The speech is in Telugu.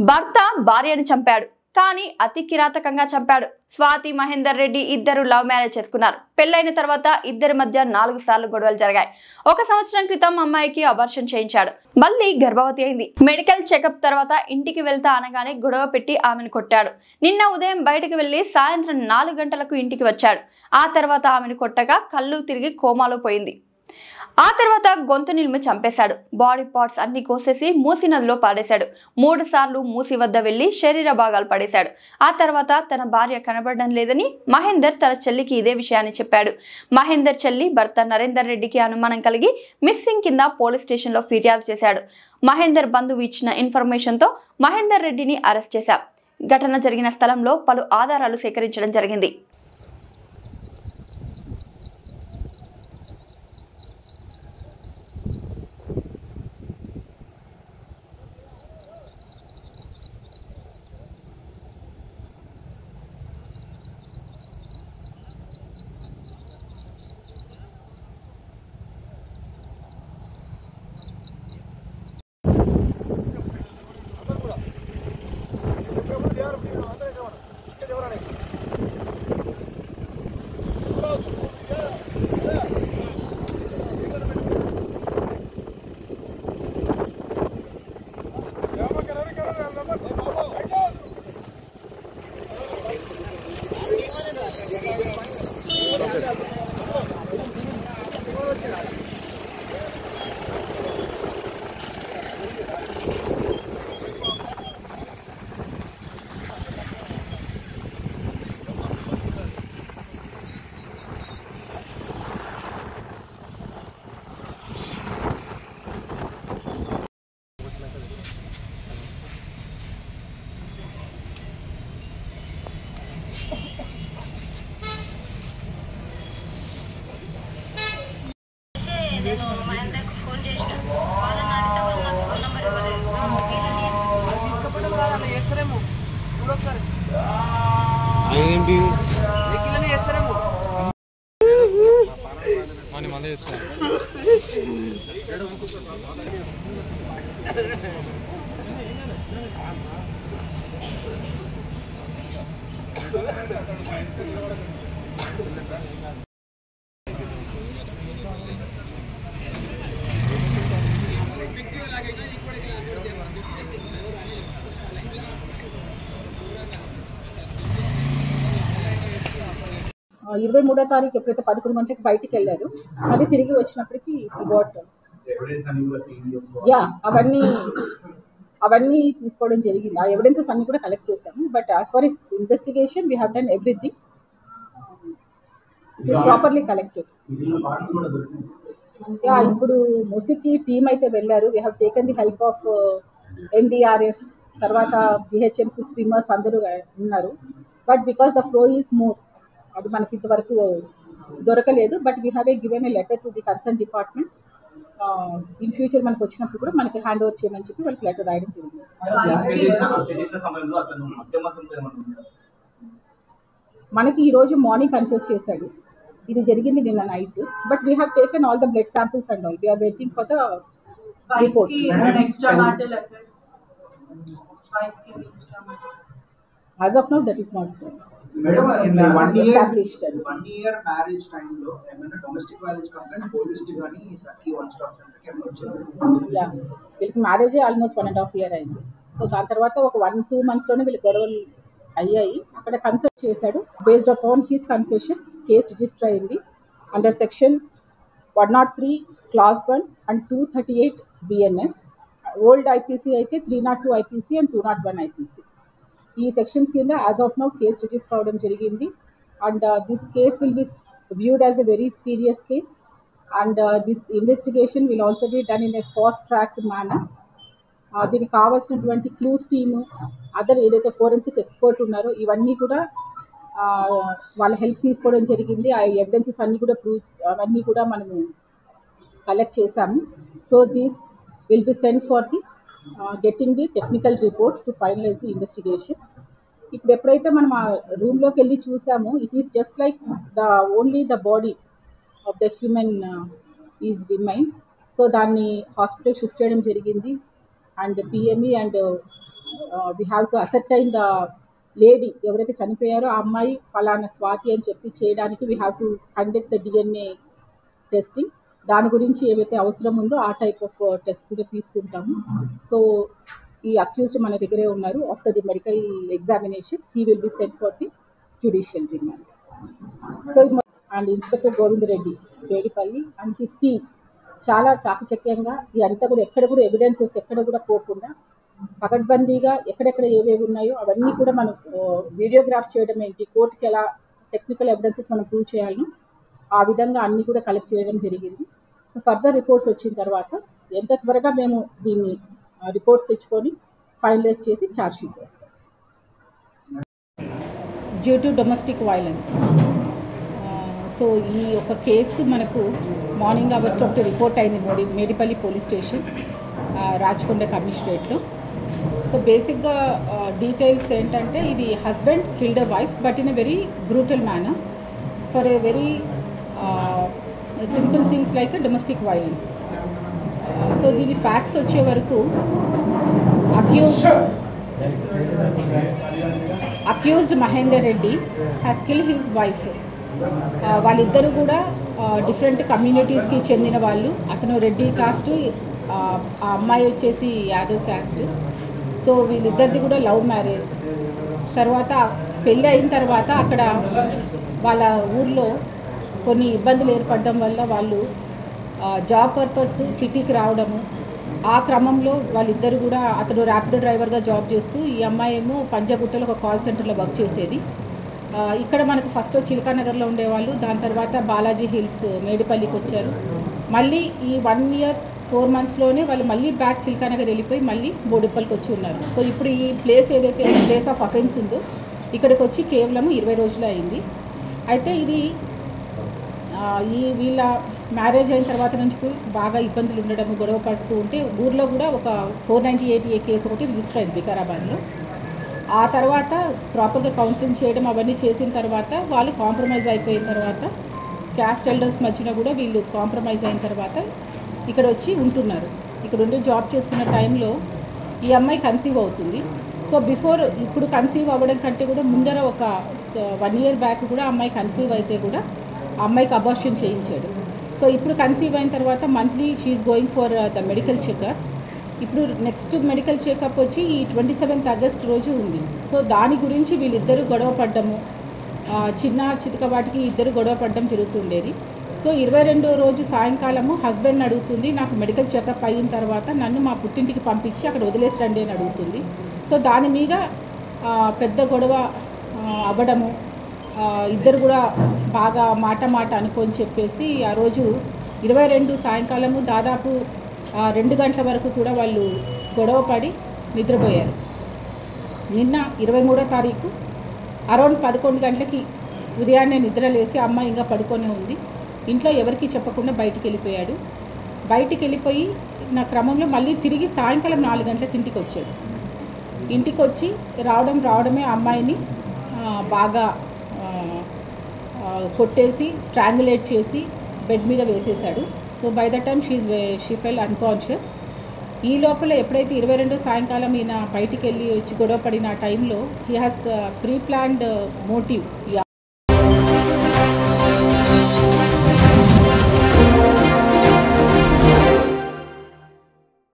భర్త భార్యను చంపాడు, కానీ అతి కిరాతకంగా చంపాడు. స్వాతి మహేందర్ రెడ్డి ఇద్దరు లవ్ మ్యారేజ్ చేసుకున్నారు. పెళ్లైన తర్వాత ఇద్దరి మధ్య 4 సార్లు గొడవలు జరిగాయి. 1 సంవత్సరం క్రితం అమ్మాయికి అబార్షన్ చేయించాడు. మళ్ళీ గర్భవతి అయింది. మెడికల్ చెకప్ తర్వాత ఇంటికి వెళ్తా అనగానే గొడవ పెట్టి ఆమెను కొట్టాడు. నిన్న ఉదయం బయటకు వెళ్లి సాయంత్రం 4 గంటలకు ఇంటికి వచ్చాడు. ఆ తర్వాత ఆమెను కొట్టగా కళ్ళు తిరిగి కోమాలో పోయింది. ఆ తర్వాత గొంతు నిలిమి చంపేశాడు. బాడీ పార్ట్స్ అన్ని కోసేసి మూసి నదిలో పాడేశాడు. 3 సార్లు మూసి వద్ద వెళ్లి శరీర భాగాలు పడేశాడు. ఆ తర్వాత తన భార్య కనబడడం లేదని మహేందర్ తన చెల్లికి ఇదే విషయాన్ని చెప్పాడు. మహేందర్ చెల్లి భర్త నరేందర్ రెడ్డికి అనుమానం కలిగి మిస్సింగ్ కింద పోలీస్ స్టేషన్లో ఫిర్యాదు చేశాడు. మహేందర్ బంధువు ఇచ్చిన ఇన్ఫర్మేషన్తో మహేందర్ రెడ్డిని అరెస్ట్ చేశారు. ఘటన జరిగిన స్థలంలో పలు ఆధారాలు సేకరించడం జరిగింది. నేను మహేందర్కి ఫోన్ చేసిన వాళ్ళని అడిగితే వాళ్ళు నాకు ఫోన్ నెంబర్ ఇవ్వలేదు. తీసుకపోతే వాళ్ళని చేస్తారేమో చూడొకసారి చేస్తారేమో మళ్ళీ చేస్తారు. ఇరవై తారీఖు ఎప్పుడైతే 11 గంటలకు బయటికి వెళ్ళారు, మళ్ళీ తిరిగి వచ్చినప్పటికీ అవన్నీ తీసుకోవడం జరిగింది. ఆ ఎవిడెన్సెస్ అన్ని కూడా కలెక్ట్ చేశాము. But as for is investigation we have done everything. It is properly collected. ఇప్పుడు ముసికి టీమ్ అయితే వెళ్ళారు. We have taken the help of NDRF, తర్వాత GHMC స్విమ్మర్స్ అందరూ ఉన్నారు. But because the flow is more, అది మనకి ఇంతవరకు దొరకలేదు. But we have given a letter to the concern department. In future మనకు వచ్చినప్పుడు కూడా మనకి హ్యాండ్ ఓవర్ చేయమని చెప్పి వాళ్ళకి లెటర్ రాయడం జరిగింది. మనకి ఈరోజు మార్నింగ్ కన్ఫ్యూజ్ చేశాడు. ఇది జరిగింది నిన్న night. But we have taken all the blood samples and all. We are waiting for the report. As of now, that is not established. 1 year marriage time lo emana domestic violence complaint police gani saki one stop center ki వచ్చారు. యా, వీళ్ళకి మ్యారేజ్ ఆల్మోస్ట్ 1.5 year అయింది. సో దాని తర్వాత ఒక 1-2 months లోనే వీళ్ళకి గొడవలు అయ్యాయి. అక్కడ కన్సల్ట్ చేశాడు. Based upon his confession case register అయింది under section 103 clause 1 and 238 BNS. Old IPC అయితే 302 IPC and 201 IPC. ఈ సెక్షన్స్ కింద as of now case register అవడం జరిగింది. And this case will be viewed as a very serious case, and this investigation will also be done in a fast track manner. దీనికి కావాల్సినటువంటి క్లూస్ టీము, అదర్ ఏదైతే ఫోరెన్సిక్ ఎక్స్పర్ట్ ఉన్నారో ఇవన్నీ కూడా వాళ్ళ హెల్ప్ తీసుకోవడం జరిగింది. ఆ ఎవిడెన్సెస్ అన్నీ కూడా అవన్నీ కూడా మనము కలెక్ట్ చేశాము. So these will be send for the getting the technical reports to finalize the investigation. ఇప్పుడు ఎప్పుడైతే మనం ఆ రూమ్లోకి వెళ్ళి చూసామో, it is just like only the body of the human is remain. So దాన్ని హాస్పిటల్ షిఫ్ట్ చేయడం జరిగింది. And PME and we have to ascertain the lady ఎవరైతే చనిపోయారో ఆ అమ్మాయి ఫలానా స్వాతి అని చెప్పి చేయడానికి we have to conduct the DNA testing. దాని గురించి ఏవైతే అవసరం ఉందో ఆ టైప్ ఆఫ్ టెస్ట్ కూడా తీసుకుంటాము. సో ఈ అక్యూజ్డ్ మన దగ్గరే ఉన్నారు. After the medical examination he will be sent for the judicial remand. So and inspector Govind Reddy Vedipalli and his team చాలా చాకచక్యంగా ఇదంతా కూడా ఎక్కడ కూడా ఎవిడెన్సెస్ ఎక్కడ కూడా పోకుండా పకడ్బందీగా ఎక్కడెక్కడ ఏవేవి ఉన్నాయో అవన్నీ కూడా మనం వీడియోగ్రాఫ్ చేయడం ఏంటి, కోర్టుకి ఎలా టెక్నికల్ ఎవిడెన్సెస్ మనం ప్రూవ్ చేయాలను ఆ విధంగా అన్నీ కూడా కలెక్ట్ చేయడం జరిగింది. సో ఫర్దర్ రిపోర్ట్స్ వచ్చిన తర్వాత ఎంత త్వరగా మేము దీన్ని రిపోర్ట్స్ తెచ్చుకొని ఫైనలైజ్ చేసి ఛార్జ్షీట్ వేస్తాం. Due to domestic violence. So ఈ ఒక కేసు మనకు మార్నింగ్ అవర్స్లో ఒకటి రిపోర్ట్ అయింది మేడిపల్లి పోలీస్ స్టేషన్ రాచకొండ కమిషనరేట్లో. సో బేసిక్గా డీటెయిల్స్ ఏంటంటే ఇది husband killed a wife but in a very brutal manner for a very simple things like domestic violence. So దీని ఫ్యాక్ట్స్ వచ్చే వరకు accused Mahender Reddy has killed his wife. వాళ్ళిద్దరూ కూడా డిఫరెంట్ కమ్యూనిటీస్కి చెందిన వాళ్ళు. అతను రెడ్డి కాస్ట్, ఆ అమ్మాయి వచ్చేసి యాదవ్ క్యాస్ట్. సో వీళ్ళిద్దరిది కూడా లవ్ మ్యారేజ్. తర్వాత పెళ్ళి అయిన తర్వాత అక్కడ వాళ్ళ ఊర్లో కొన్ని ఇబ్బందులు ఏర్పడడం వల్ల వాళ్ళు జాబ్ పర్పస్ సిటీకి రావడము. ఆ క్రమంలో వాళ్ళిద్దరు కూడా అతను ర్యాపిడో డ్రైవర్గా జాబ్ చేస్తూ ఈ అమ్మాయి ఏమో పంజాగుట్టలో ఒక కాల్ సెంటర్లో వర్క్ చేసేది. ఇక్కడ మనకు ఫస్ట్ చిలకానగర్లో ఉండేవాళ్ళు, దాని తర్వాత బాలాజీ హిల్స్ మేడిపల్లికి వచ్చారు. మళ్ళీ ఈ 1 year 4 monthsలోనే వాళ్ళు మళ్ళీ బ్యాక్ చిలకానగర్ వెళ్ళిపోయి మళ్ళీ బోడుప్పల్కి వచ్చి ఉన్నారు. సో ఇప్పుడు ఈ ప్లేస్ ఏదైతే ప్లేస్ ఆఫ్ అఫెన్స్ ఉందో ఇక్కడికి వచ్చి కేవలం 20 రోజులు అయింది. అయితే ఇది ఈ వీళ్ళ మ్యారేజ్ అయిన తర్వాత నుంచి బాగా ఇబ్బందులు ఉండడం, గొడవ పడుతూ ఉంటే ఊర్లో కూడా ఒక 498A కేసు ఒకటి రిజిస్టర్ అయింది వికారాబాద్లో. ఆ తర్వాత ప్రాపర్గా కౌన్సిలింగ్ చేయడం అవన్నీ చేసిన తర్వాత వాళ్ళు కాంప్రమైజ్ అయిపోయిన తర్వాత క్యాస్ట్ ఎల్డర్స్ మధ్యన కూడా వీళ్ళు కాంప్రమైజ్ అయిన తర్వాత ఇక్కడ వచ్చి ఉంటున్నారు. ఇక్కడ ఉండి జాబ్ చేసుకున్న టైంలో ఈ అమ్మాయి కన్సీవ్ అవుతుంది. సో ఇప్పుడు కన్సీవ్ అవ్వడం కంటే కూడా ముందర ఒక 1 year బ్యాక్ కూడా అమ్మాయి కన్సీవ్ అయితే కూడా ఆ అమ్మాయికి అబార్షన్ చేయించాడు. సో ఇప్పుడు కన్సీవ్ అయిన తర్వాత monthly she is going for the medical checkups. ఇప్పుడు నెక్స్ట్ మెడికల్ చెకప్ వచ్చి ఈ 27th August రోజు ఉంది. సో దాని గురించి వీళ్ళిద్దరూ గొడవ పడ్డము, చిన్న చితకబాటికి ఇద్దరు గొడవ పడ్డం జరుగుతుండేది. సో 22వ రోజు సాయంకాలము హస్బెండ్ని అడుగుతుంది, నాకు మెడికల్ చెకప్ అయిన తర్వాత నన్ను మా పుట్టింటికి పంపించి అక్కడ వదిలేసి రండి అని అడుగుతుంది. సో దాని మీద పెద్ద గొడవ అవ్వడము, ఇద్దరు కూడా బాగా మాట అనుకొని చెప్పేసి ఆ రోజు 22 సాయంకాలము దాదాపు 2 గంటల వరకు కూడా వాళ్ళు గొడవ పడి నిద్రపోయారు. నిన్న 23వ తారీఖు అరౌండ్ 11 గంటలకి ఉదయాన్నే నిద్రలేసి అమ్మాయి ఇంకా పడుకొని ఉంది. ఇంట్లో ఎవరికి చెప్పకుండా బయటికి వెళ్ళిపోయాడు. బయటికి వెళ్ళిపోయి నా క్రమంలో మళ్ళీ తిరిగి సాయంకాలం 4 గంటలకు ఇంటికి వచ్చాడు. ఇంటికి వచ్చి రావడమే అమ్మాయిని బాగా కొట్టేసి స్ట్రాంగులేట్ చేసి బెడ్ మీద వేసేశాడు. So by the time she fell unconscious. ఈ లోపల ఎప్పుడైతే 22 సాయంకాలం ఈయన బయటికి వెళ్ళి వచ్చి గొడవ పడిన టైంలో he has pre planned motive.